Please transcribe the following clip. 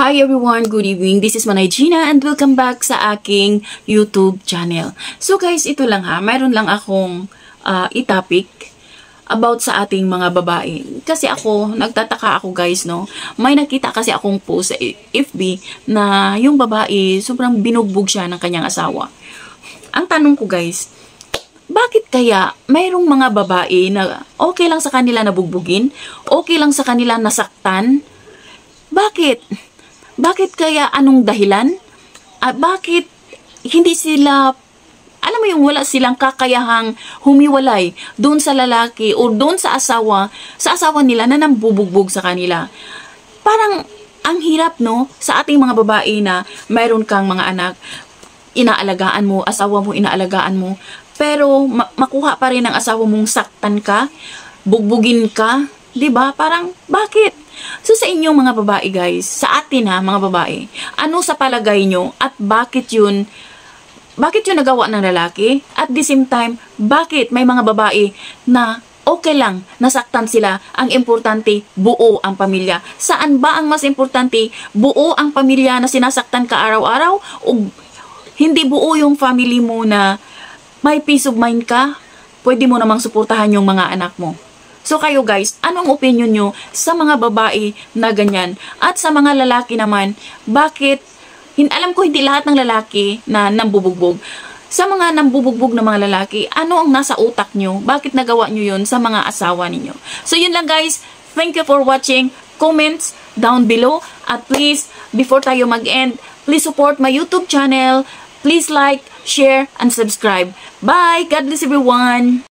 Hi everyone, good evening. This is Manay Gina and welcome back sa aking YouTube channel. So guys, ito lang ha, mayroon lang akong i-topic about sa ating mga babae. Kasi ako, nagtataka ako guys, no? May nakita kasi akong post sa FB na yung babae, sobrang binugbog siya ng kanyang asawa. Ang tanong ko guys, bakit kaya mayroong mga babae na okay lang sa kanila na bugbugin? Okay lang sa kanila nasaktan? Bakit? Bakit kaya anong dahilan? At bakit hindi sila, alam mo yung wala silang kakayahang humiwalay doon sa lalaki o doon sa asawa nila na nambubugbog sa kanila? Parang ang hirap no sa ating mga babae na mayroon kang mga anak, inaalagaan mo, asawa mo inaalagaan mo, pero makuha pa rin ng asawa mong saktan ka, bugbugin ka, 'di ba? Parang bakit? So sa inyong mga babae guys, sa atin ha mga babae, ano sa palagay nyo at bakit yun nagawa ng lalaki? At the same time, bakit may mga babae na okay lang, nasaktan sila, ang importante buo ang pamilya? Saan ba ang mas importante, buo ang pamilya na sinasaktan ka araw-araw o hindi buo yung family mo na may peace of mind ka, pwede mo namang suportahan yung mga anak mo? So kayo guys, anong opinion nyo sa mga babae na ganyan? At sa mga lalaki naman, bakit, alam ko hindi lahat ng lalaki na nambubugbog. Sa mga nambubugbog na mga lalaki, ano ang nasa utak nyo? Bakit nagawa nyo yun sa mga asawa ninyo? So yun lang guys, thank you for watching. Comments down below. At please, before tayo mag-end, please support my YouTube channel. Please like, share, and subscribe. Bye! God bless everyone!